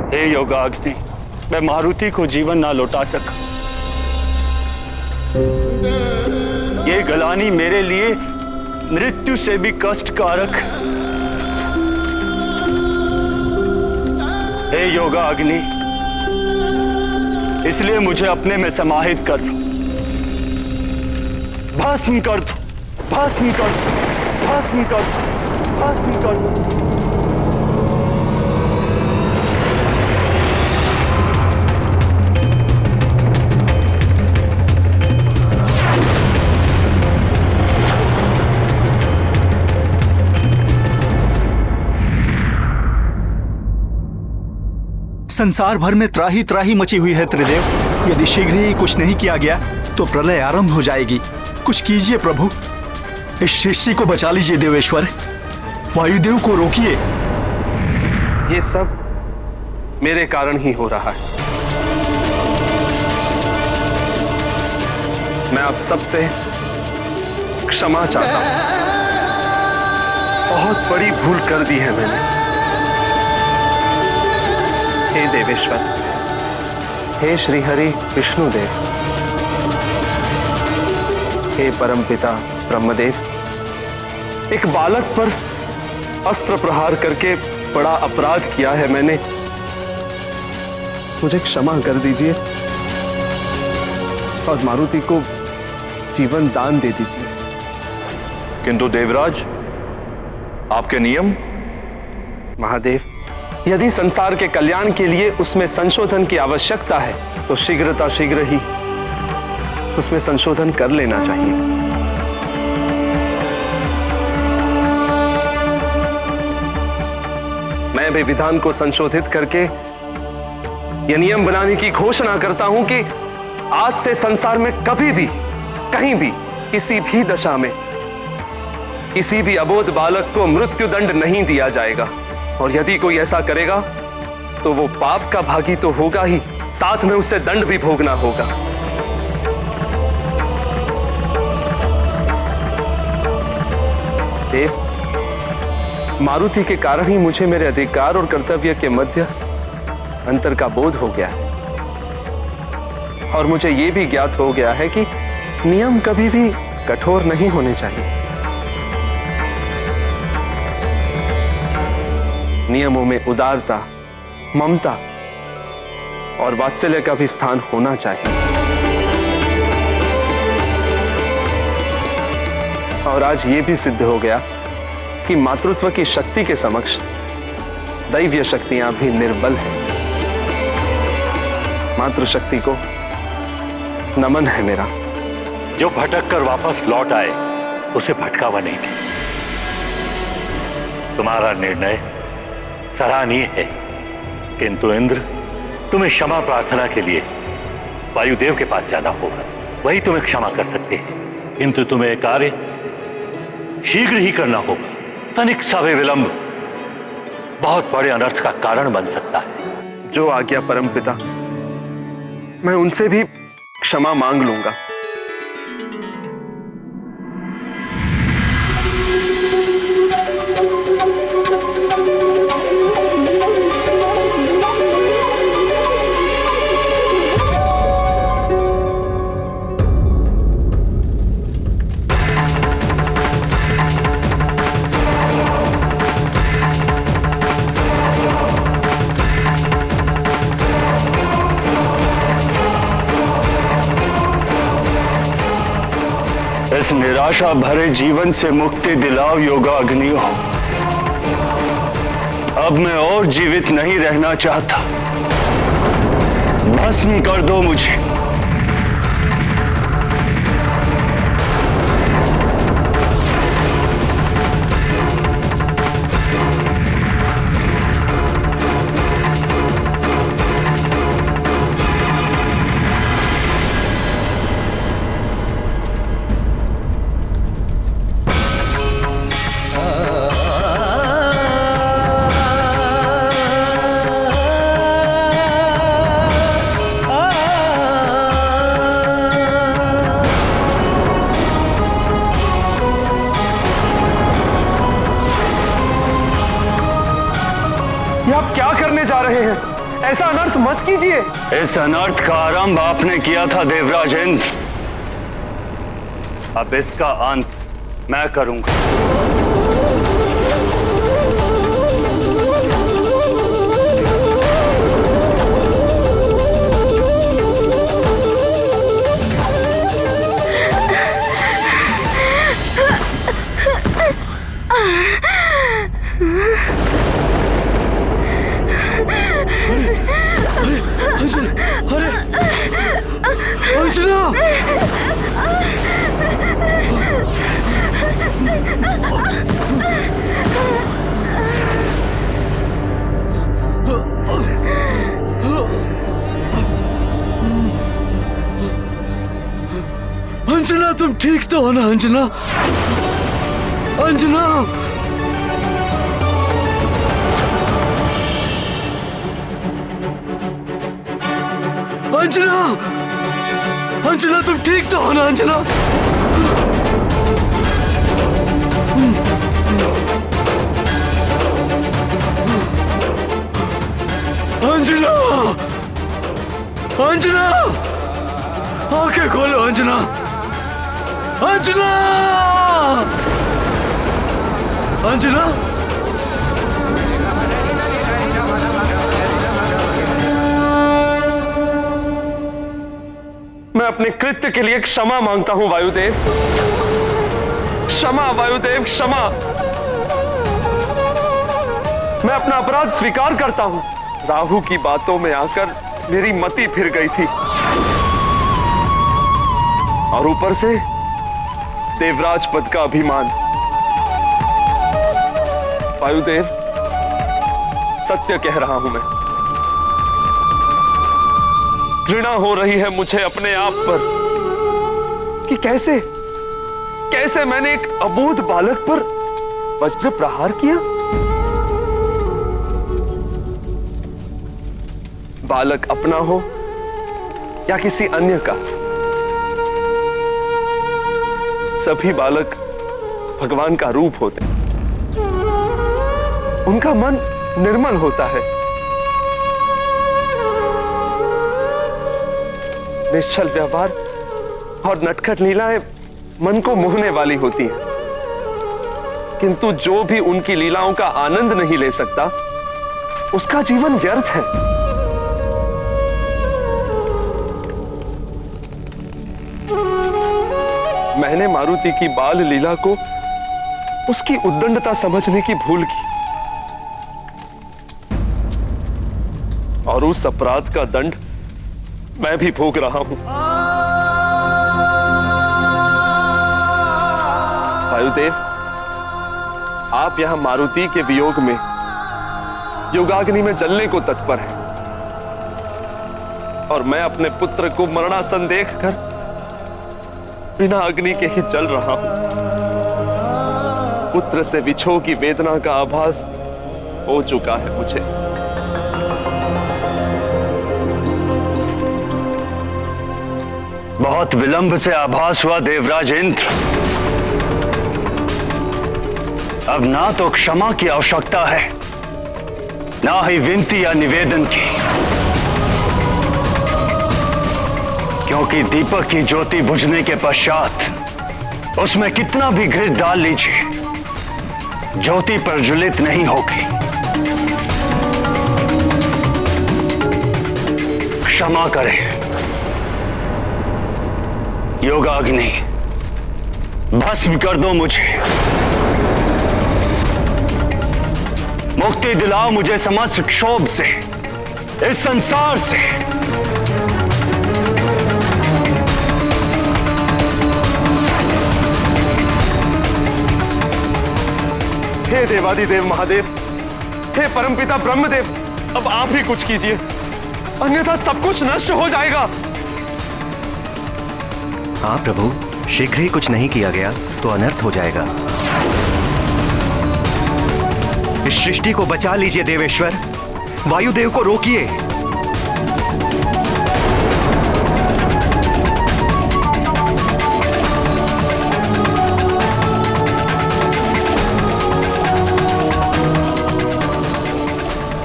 हे योगाग्नि, मैं मारुति को जीवन ना लौटा सका। ये गलानी मेरे लिए मृत्यु से भी कष्टकारक। हे योगाग्नि, इसलिए मुझे अपने में समाहित कर लो, भस्म कर दो, भस्म कर दो, भस्म कर दो, भस्म कर दो। संसार भर में त्राही त्राही मची हुई है त्रिदेव। यदि शीघ्र ही कुछ नहीं किया गया तो प्रलय आरंभ हो जाएगी। कुछ कीजिए प्रभु, इस सृष्टि को बचा लीजिए देवेश्वर, वायुदेव को रोकिए। ये सब मेरे कारण ही हो रहा है। मैं आप सबसे क्षमा चाहता हूं। बहुत बड़ी भूल कर दी है मैंने। हे देवेश्वर, हे श्रीहरि विष्णुदेव, हे परमपिता ब्रह्मदेव, एक बालक पर अस्त्र प्रहार करके बड़ा अपराध किया है मैंने। मुझे क्षमा कर दीजिए और मारुति को जीवन दान दे दीजिए। किंतु देवराज, आपके नियम? महादेव, यदि संसार के कल्याण के लिए उसमें संशोधन की आवश्यकता है तो शीघ्र ही उसमें संशोधन कर लेना चाहिए। मैं भी विधान को संशोधित करके यह नियम बनाने की घोषणा करता हूं कि आज से संसार में कभी भी, कहीं भी, किसी भी दशा में किसी भी अबोध बालक को मृत्यु दंड नहीं दिया जाएगा। और यदि कोई ऐसा करेगा तो वो पाप का भागी तो होगा ही, साथ में उसे दंड भी भोगना होगा। देव, मारुति के कारण ही मुझे मेरे अधिकार और कर्तव्य के मध्य अंतर का बोध हो गया है। और मुझे यह भी ज्ञात हो गया है कि नियम कभी भी कठोर नहीं होने चाहिए। नियमों में उदारता, ममता और वात्सल्य का भी स्थान होना चाहिए। और आज यह भी सिद्ध हो गया कि मातृत्व की शक्ति के समक्ष दैवीय शक्तियां भी निर्बल हैं। मातृशक्ति को नमन है मेरा। जो भटक कर वापस लौट आए उसे भटकावा नहीं दे। तुम्हारा निर्णय सराहनीय है, किंतु इंद्र, तुम्हें क्षमा प्रार्थना के लिए वायुदेव के पास जाना होगा। वही तुम्हें क्षमा कर सकते हैं, किंतु तुम्हें कार्य शीघ्र ही करना होगा। तनिक सा भी विलंब बहुत बड़े अनर्थ का कारण बन सकता है। जो आज्ञा परमपिता, मैं उनसे भी क्षमा मांग लूंगा। इस निराशा भरे जीवन से मुक्ति दिलाओ योगाग्नि हो। अब मैं और जीवित नहीं रहना चाहता। भस्म कर दो मुझे। ये आप क्या करने जा रहे हैं? ऐसा अनर्थ मत कीजिए। इस अनर्थ का आरंभ आपने किया था देवराज इंद्र, अब इसका अंत मैं करूंगा। अंजना, तुम ठीक तो हो ना अंजना? अंजना, अंजना, अंजना, तुम ठीक तो हो ना अंजना? अंजना, अंजना, आंखें खोलो अंजना, अंजना, अंजना। मैं अपने कृत्य के लिए क्षमा मांगता हूं वायुदेव। क्षमा वायुदेव, क्षमा। मैं अपना अपराध स्वीकार करता हूं। राहु की बातों में आकर मेरी मति फिर गई थी, और ऊपर से देवराज पद का अभिमान। वायुदेव, सत्य कह रहा हूं मैं। घृणा हो रही है मुझे अपने आप पर कि कैसे मैंने एक अबोध बालक पर वज्र प्रहार किया। बालक अपना हो या किसी अन्य का, सभी बालक भगवान का रूप होते हैं। उनका मन निर्मल होता है, निश्चल व्यवहार और नटखट लीलाएं मन को मोहने वाली होती हैं, किंतु जो भी उनकी लीलाओं का आनंद नहीं ले सकता, उसका जीवन व्यर्थ है। मैंने मारुति की बाल लीला को उसकी उद्दंडता समझने की भूल की, और उस अपराध का दंड मैं भी भोग रहा हूं। वायुदेव, आप यहां मारुति के वियोग में योगाग्नि में जलने को तत्पर हैं, और मैं अपने पुत्र को मरणासन देखकर बिना अग्नि के ही जल रहा हूं। पुत्र से विछोह की वेदना का आभास हो चुका है मुझे। बहुत विलंब से आभास हुआ देवराज इंद्र। अब ना तो क्षमा की आवश्यकता है, ना ही विनती या निवेदन की, क्योंकि दीपक की ज्योति बुझने के पश्चात उसमें कितना भी घृत डाल लीजिए, ज्योति प्रज्वलित नहीं होगी। क्षमा करें योगाग्नि, भस्म कर दो मुझे, मुक्ति दिलाओ मुझे समस्त क्षोभ से, इस संसार से। हे देवादिदेव महादेव, हे परमपिता ब्रह्मदेव, अब आप ही कुछ कीजिए, अन्यथा सब कुछ नष्ट हो जाएगा। हाँ प्रभु, शीघ्र ही कुछ नहीं किया गया तो अनर्थ हो जाएगा। इस सृष्टि को बचा लीजिए देवेश्वर, वायुदेव को रोकिए।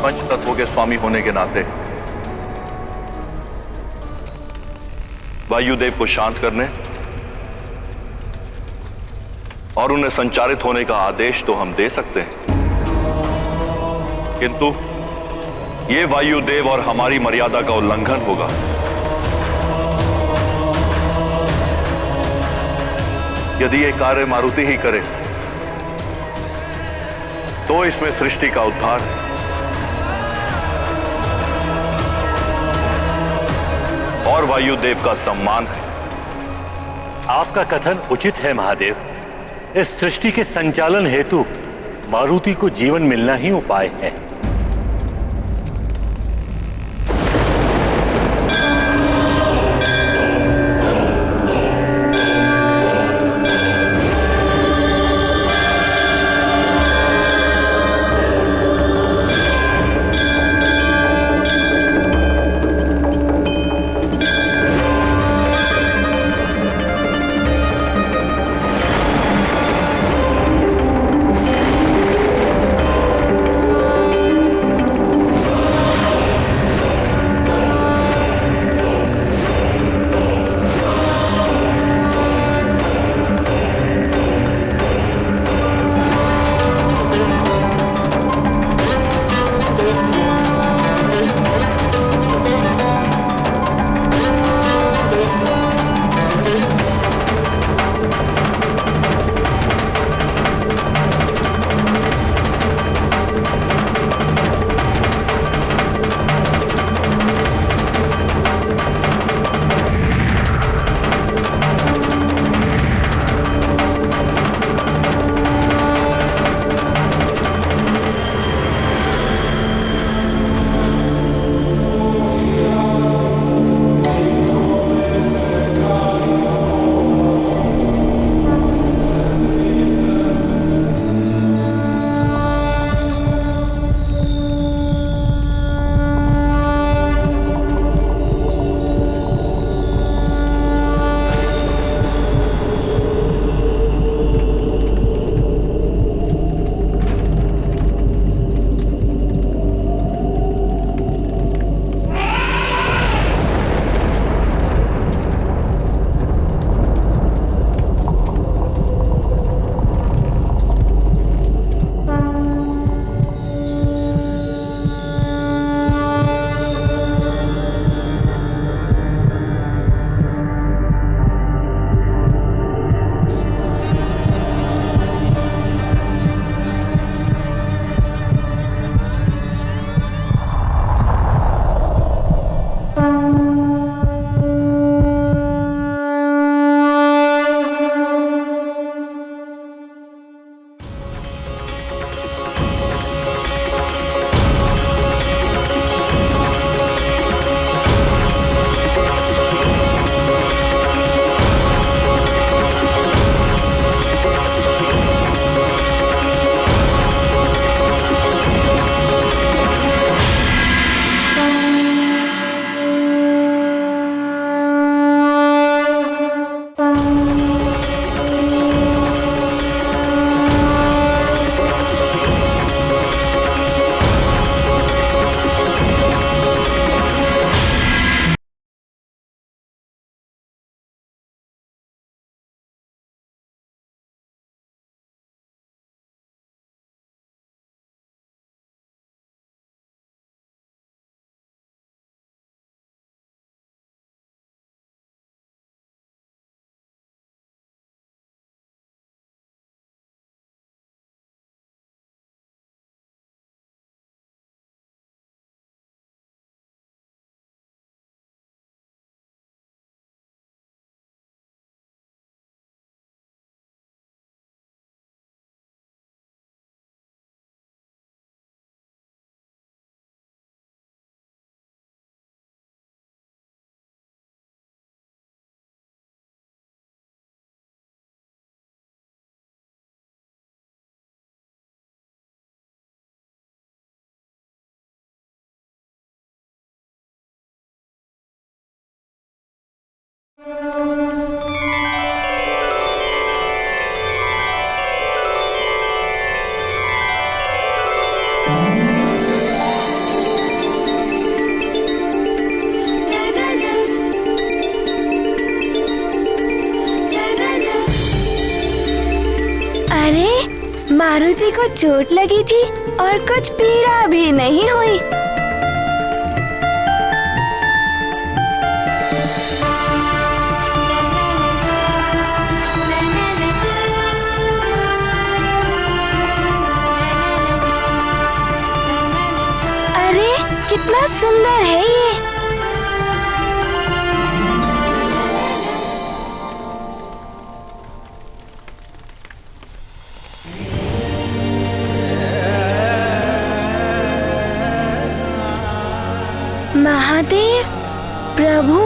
पंच तत्वों के स्वामी होने के नाते वायुदेव को शांत करने और उन्हें संचारित होने का आदेश तो हम दे सकते हैं, किंतु यह वायुदेव और हमारी मर्यादा का उल्लंघन होगा। यदि यह कार्य मारुति ही करे तो इसमें सृष्टि का उद्धार है। और वायुदेव का सम्मान है। आपका कथन उचित है महादेव। इस सृष्टि के संचालन हेतु मारुति को जीवन मिलना ही उपाय है। मारुति को चोट लगी थी और कुछ पीड़ा भी नहीं हुई। अरे कितना सुंदर है ये। महादेव प्रभु,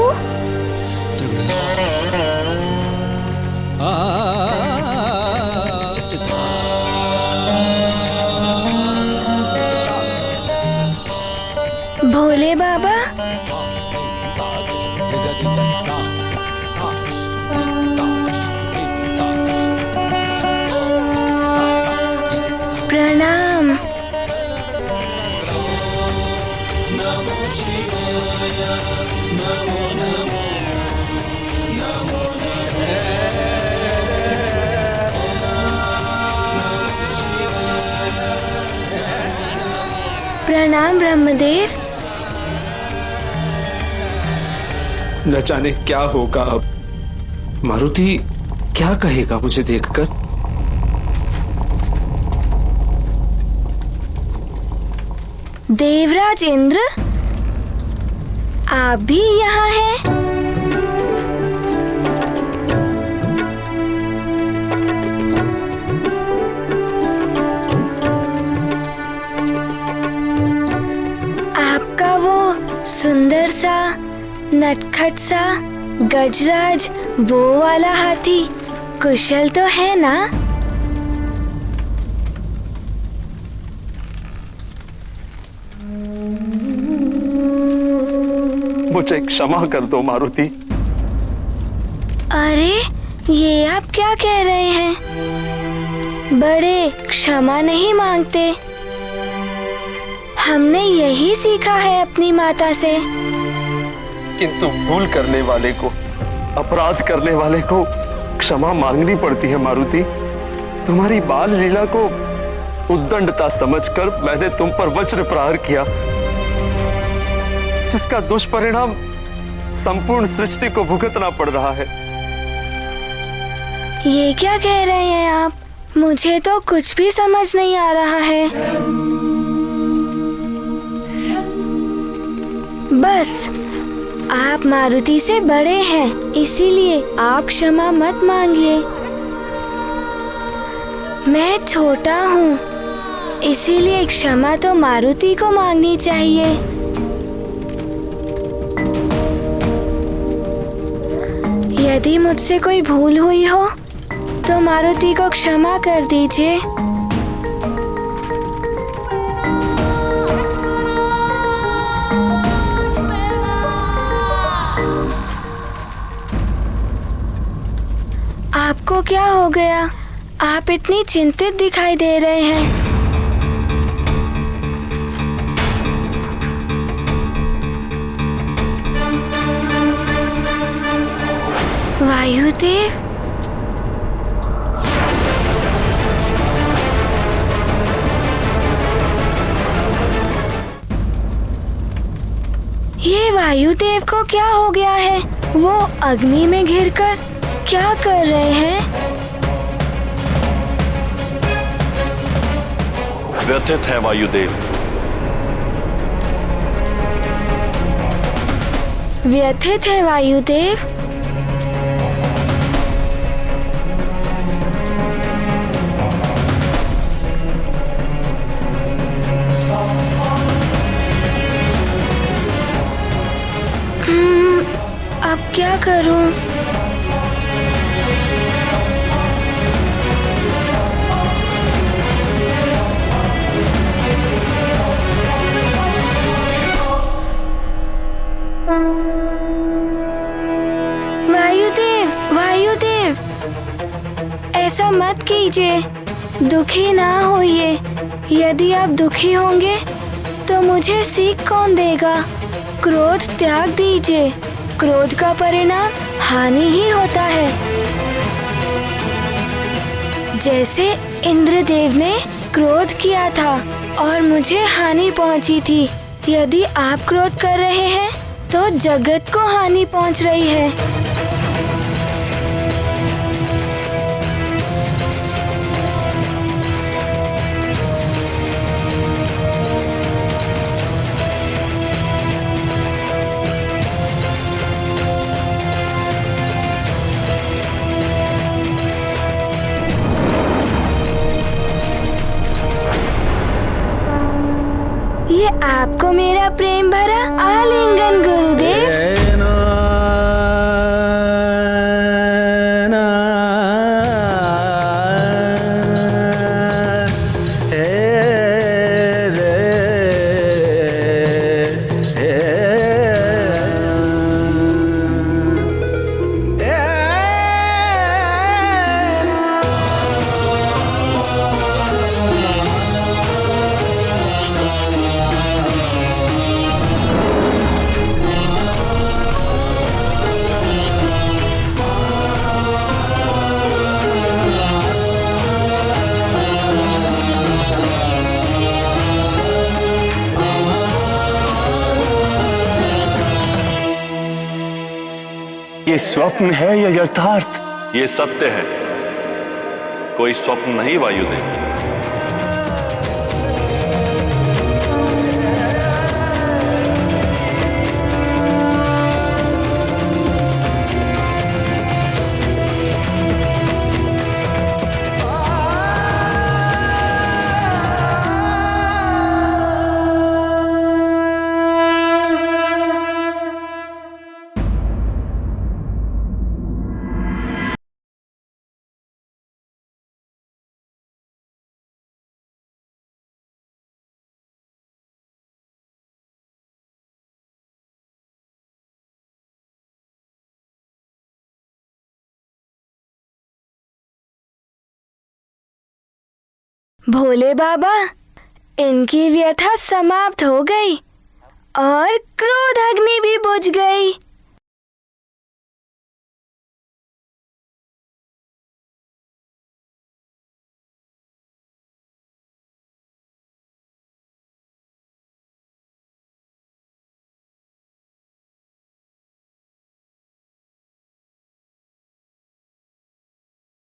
भोले बाबा, प्रणाम। प्रणाम ब्रह्मदेव। न जाने क्या होगा अब। मारुति क्या कहेगा मुझे देखकर? देवराज इंद्र, आप भी यहाँ हैं? आपका वो सुंदर सा नटखट सा गजराज वो वाला हाथी कुशल तो है ना? मुझे क्षमा कर दो मारुति। अरे ये आप क्या कह रहे हैं? बड़े क्षमा नहीं मांगते। हमने यही सीखा है अपनी माता से। किंतु भूल करने वाले को, अपराध करने वाले को क्षमा मांगनी पड़ती है मारुति। तुम्हारी बाल लीला को उद्दंडता समझकर मैंने तुम पर वज्र प्रहार किया, जिसका दुष्परिणाम संपूर्ण सृष्टि को भुगतना पड़ रहा है। ये क्या कह रहे हैं आप? मुझे तो कुछ भी समझ नहीं आ रहा है। बस आप मारुति से बड़े हैं, इसीलिए आप क्षमा मत मांगिए। मैं छोटा हूँ, इसीलिए क्षमा तो मारुति को मांगनी चाहिए। यदि मुझसे कोई भूल हुई हो तो मारुति को क्षमा कर दीजिए। आपको क्या हो गया? आप इतनी चिंतित दिखाई दे रहे हैं। वायुदेव, ये वायुदेव को क्या हो गया है? वो अग्नि में घिरकर क्या कर रहे हैं? व्यथित है वायुदेव। व्यथित है वायुदेव। अब क्या करूं? वायुदेव, वायुदेव, ऐसा मत कीजिए। दुखी ना होइए। यदि आप दुखी होंगे तो मुझे सीख कौन देगा? क्रोध त्याग दीजिए। क्रोध का परिणाम हानि ही होता है। जैसे इंद्रदेव ने क्रोध किया था और मुझे हानि पहुंची थी। यदि आप क्रोध कर रहे हैं तो जगत को हानि पहुंच रही है। ये आपको मेरा प्रेम भरा आलिंगन गुरुदेव। ये स्वप्न है या यथार्थ? ये सत्य है, कोई स्वप्न नहीं वायुदेव। भोले बाबा, इनकी व्यथा समाप्त हो गई और क्रोध अग्नि भी बुझ गई।